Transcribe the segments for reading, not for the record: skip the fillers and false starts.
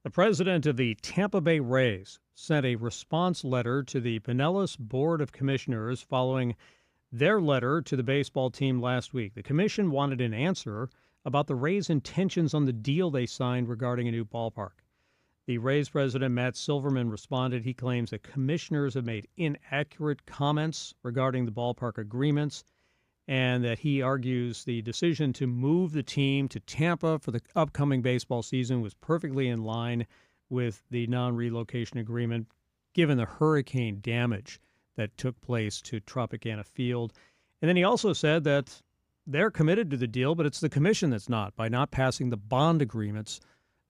The president of the Tampa Bay Rays sent a response letter to the Pinellas Board of Commissioners following their letter to the baseball team last week. The commission wanted an answer about the Rays' intentions on the deal they signed regarding a new ballpark. The Rays president, Matt Silverman, responded. He claims that commissioners have made inaccurate comments regarding the ballpark agreements, and that he argues the decision to move the team to Tampa for the upcoming baseball season was perfectly in line with the non-relocation agreement, given the hurricane damage that took place to Tropicana Field. And then he also said that they're committed to the deal, but it's the commission that's not, by not passing the bond agreements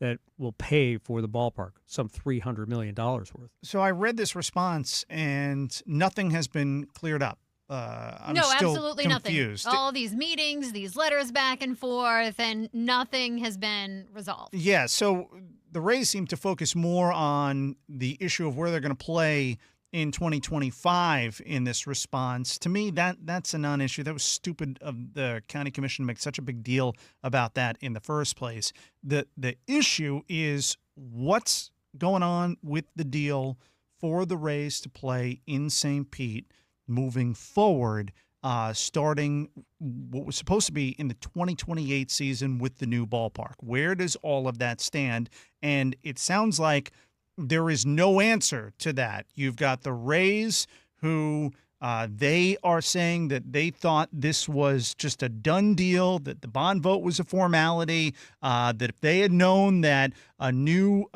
that will pay for the ballpark, some $300 million worth. So I read this response, and nothing has been cleared up. I'm no, still absolutely confused. Nothing. All these meetings, these letters back and forth, and nothing has been resolved. Yeah, so the Rays seem to focus more on the issue of where they're going to play in 2025 in this response. To me, that's a non-issue. That was stupid of the county commission to make such a big deal about that in the first place. The issue is what's going on with the deal for the Rays to play in St. Pete moving forward, starting what was supposed to be in the 2028 season with the new ballpark. Where does all of that stand? And it sounds like there is no answer to that. You've got the Rays who they are saying that they thought this was just a done deal, that the bond vote was a formality, that if they had known that a new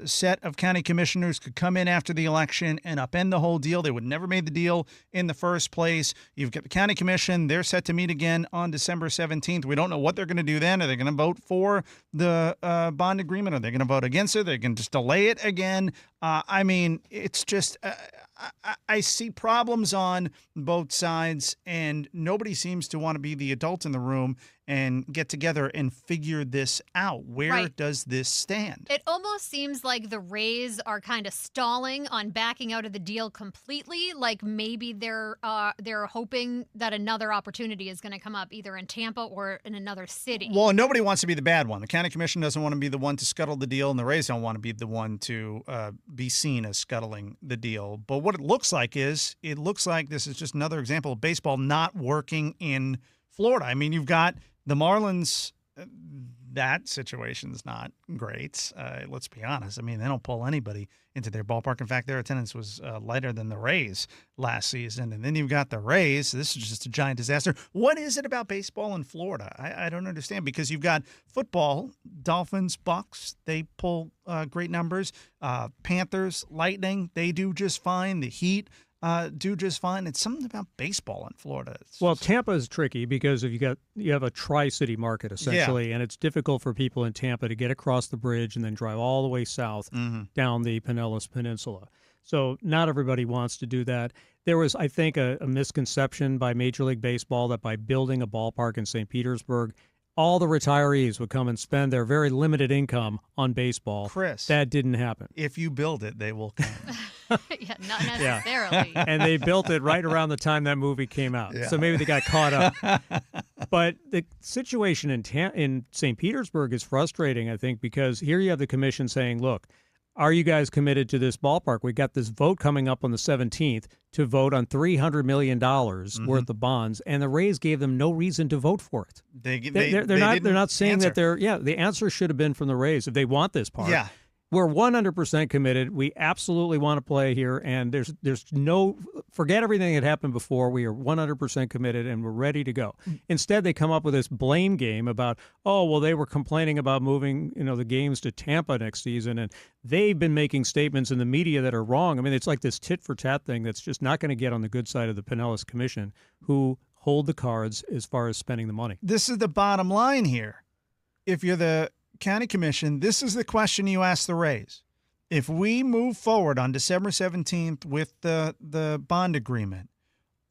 set of county commissioners could come in after the election and upend the whole deal, they would never made the deal in the first place. You've got the county commission. They're set to meet again on December 17th. We don't know what they're going to do then. Are they going to vote for the bond agreement? Are they going to vote against it? They can just delay it again. I mean, it's just I see problems on both sides, and nobody seems to want to be the adult in the room and get together and figure this out. Where does this stand? It almost seems like the Rays are kind of stalling on backing out of the deal completely. Like maybe they're hoping that another opportunity is going to come up either in Tampa or in another city. Well, nobody wants to be the bad one. The county commission doesn't want to be the one to scuttle the deal, and the Rays don't want to be the one to be seen as scuttling the deal. But what it looks like this is just another example of baseball not working in Florida. I mean, you've got the Marlins. That situation's not great. Let's be honest. I mean, they don't pull anybody into their ballpark. In fact, their attendance was lighter than the Rays last season. And then you've got the Rays. This is just a giant disaster. What is it about baseball in Florida? I don't understand, because you've got football, Dolphins, Bucs. They pull great numbers. Panthers, Lightning, they do just fine. The Heat do just fine. It's something about baseball in Florida. Tampa is tricky because you have a tri-city market essentially, and it's difficult for people in Tampa to get across the bridge and then drive all the way south down the Pinellas Peninsula. So not everybody wants to do that. There was, I think, a misconception by Major League Baseball that by building a ballpark in St. Petersburg, all the retirees would come and spend their very limited income on baseball. Chris, that didn't happen. If you build it, they will come. Yeah, not necessarily. Yeah. And they built it right around the time that movie came out. Yeah. So maybe they got caught up. But the situation in St. Petersburg is frustrating, I think, because here you have the commission saying, look, are you guys committed to this ballpark? We got this vote coming up on the 17th to vote on $300 million worth of bonds, and the Rays gave them no reason to vote for it. They're not saying that the answer should have been from the Rays if they want this park. Yeah. We're 100% committed. We absolutely want to play here, and there's no – forget everything that happened before. We are 100% committed, and we're ready to go. Instead, they come up with this blame game about, they were complaining about moving, the games to Tampa next season, and they've been making statements in the media that are wrong. I mean, it's like this tit-for-tat thing that's just not going to get on the good side of the Pinellas Commission, who hold the cards as far as spending the money. This is the bottom line here. If you're the county commission, this is the question you ask the Rays. If we move forward on December 17th with the bond agreement,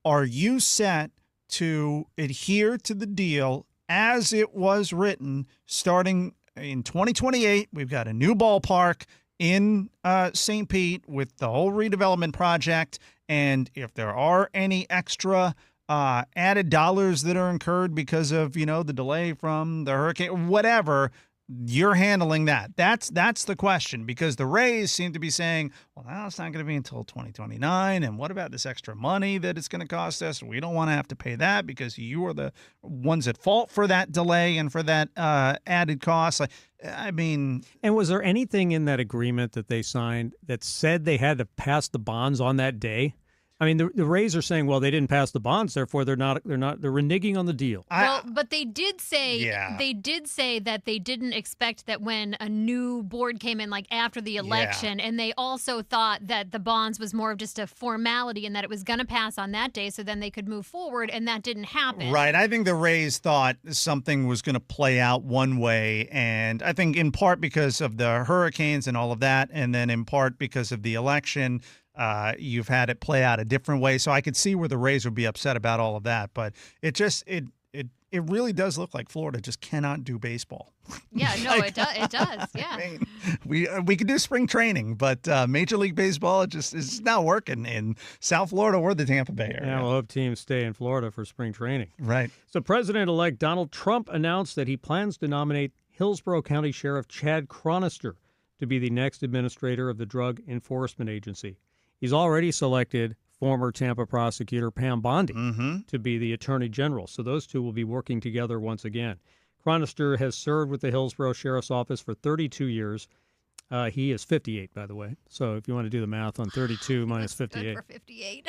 are you set to adhere to the deal as it was written starting in 2028? We've got a new ballpark in St. Pete with the whole redevelopment project, and if there are any extra added dollars that are incurred because of the delay from the hurricane, whatever, You're handling that. That's the question, because the Rays seem to be saying, well, now it's not going to be until 2029. And what about this extra money that it's going to cost us? We don't want to have to pay that because you are the ones at fault for that delay and for that added cost. And was there anything in that agreement that they signed that said they had to pass the bonds on that day? I mean, the Rays are saying, well, they didn't pass the bonds, therefore they're reneging on the deal. But they did say that they didn't expect that when a new board came in, like after the election, and they also thought that the bonds was more of just a formality and that it was going to pass on that day, so then they could move forward, and that didn't happen. Right. I think the Rays thought something was going to play out one way, and I think in part because of the hurricanes and all of that, and then in part because of the election. You've had it play out a different way, so I could see where the Rays would be upset about all of that. But it really does look like Florida just cannot do baseball. Yeah, no, it does. It does. Yeah. I mean, we could do spring training, but Major League Baseball is not working in South Florida or the Tampa Bay area. Yeah, we'll hope teams stay in Florida for spring training. Right. So President-elect Donald Trump announced that he plans to nominate Hillsborough County Sheriff Chad Chronister to be the next administrator of the Drug Enforcement Agency. He's already selected former Tampa prosecutor Pam Bondi to be the attorney general. So those two will be working together once again. Chronister has served with the Hillsborough Sheriff's Office for 32 years. He is 58, by the way. So if you want to do the math on 32 minus 58. Good for 58.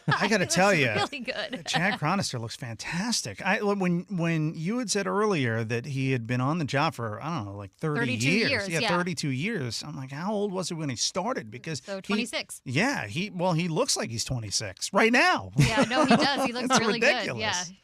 I got to tell you, really good. Chad Chronister looks fantastic. When you had said earlier that he had been on the job for, I don't know, like 32 years. Yeah, 32 years. I'm like, how old was he when he started? Because so 26. He looks like he's 26 right now. Yeah, no, he does. He looks really ridiculous. good.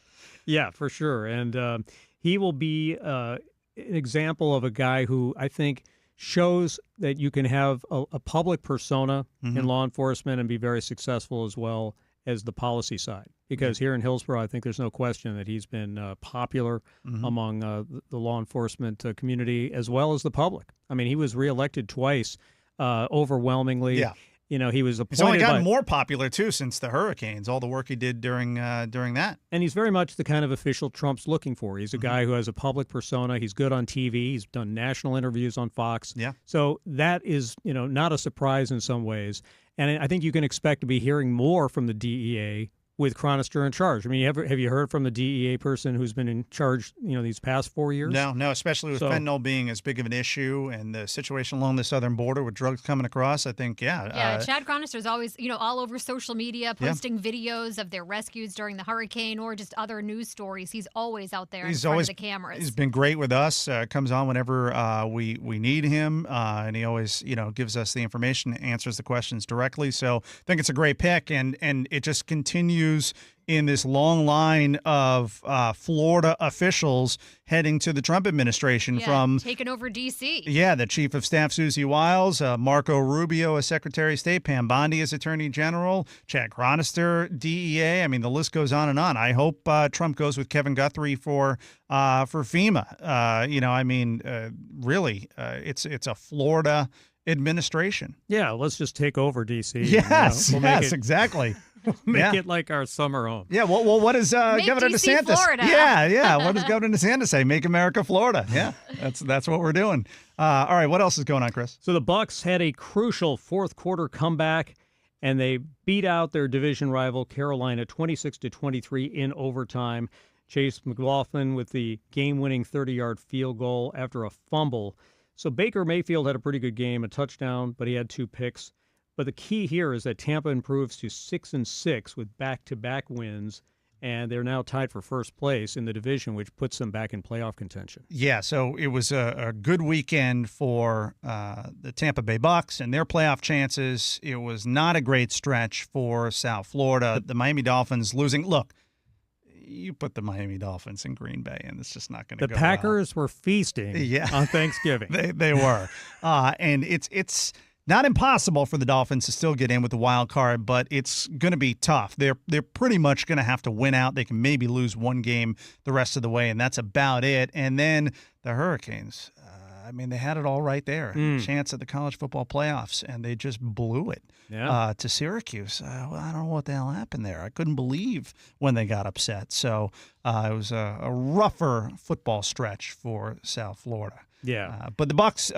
Yeah, for sure. And he will be an example of a guy who I think shows that you can have a public persona in law enforcement and be very successful as well as the policy side. Because here in Hillsborough, I think there's no question that he's been popular among the law enforcement community as well as the public. I mean, he was reelected twice overwhelmingly. Yeah. You know, he was appointed. He's only gotten more popular, too, since the hurricanes, all the work he did during that. And he's very much the kind of official Trump's looking for. He's a guy who has a public persona. He's good on TV. He's done national interviews on Fox. Yeah. So that is, not a surprise in some ways. And I think you can expect to be hearing more from the DEA with Chronister in charge. I mean, have you heard from the DEA person who's been in charge, these past 4 years? No, especially with fentanyl being as big of an issue and the situation along the southern border with drugs coming across, I think, Chad Chronister is always, all over social media, posting videos of their rescues during the hurricane or just other news stories. He's always out there in front of the cameras. He's been great with us, comes on whenever we need him, and he always, gives us the information, answers the questions directly. So I think it's a great pick, and it just continues in this long line of Florida officials heading to the Trump administration from taking over D.C. Yeah, the Chief of Staff Susie Wiles, Marco Rubio as Secretary of State, Pam Bondi as Attorney General, Chad Chronister, DEA. I mean, the list goes on and on. I hope Trump goes with Kevin Guthrie for FEMA. Really, it's a Florida administration. Yeah, let's just take over D.C. Yes, exactly. Make it like our summer home. Yeah, well, what does Governor DC DeSantis? Florida. Yeah. What does Governor DeSantis say? Make America Florida. Yeah, that's what we're doing. All right, what else is going on, Chris? So the Bucs had a crucial fourth quarter comeback, and they beat out their division rival Carolina 26-23 in overtime. Chase McLaughlin with the game-winning 30-yard field goal after a fumble. So Baker Mayfield had a pretty good game, a touchdown, but he had 2 picks. But the key here is that Tampa improves to 6-6 with back-to-back wins, and they're now tied for first place in the division, which puts them back in playoff contention. Yeah, so it was a good weekend for the Tampa Bay Bucs and their playoff chances. It was not a great stretch for South Florida. The Miami Dolphins losing. Look, you put the Miami Dolphins in Green Bay, and it's just not going to go The Packers were feasting on Thanksgiving. They were. And it's not impossible for the Dolphins to still get in with the wild card, but it's going to be tough. They're pretty much going to have to win out. They can maybe lose one game the rest of the way, and that's about it. And then the Hurricanes. They had it all right there. Chance at the college football playoffs, and they just blew it to Syracuse. I don't know what the hell happened there. I couldn't believe when they got upset. So It was a rougher football stretch for South Florida. Yeah. But the Bucs,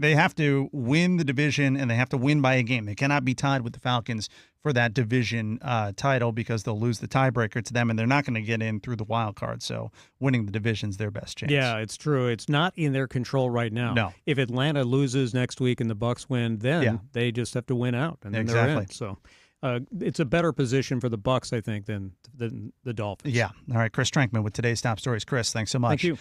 they have to win the division, and they have to win by a game. They cannot be tied with the Falcons for that division title because they'll lose the tiebreaker to them, and they're not going to get in through the wild card. So winning the division's their best chance. Yeah, it's true. It's not in their control right now. No. If Atlanta loses next week and the Bucs win, then they just have to win out, and then they're in. So it's a better position for the Bucs, I think, than the Dolphins. Yeah. All right, Chris Trankman with today's top stories. Chris, thanks so much. Thank you.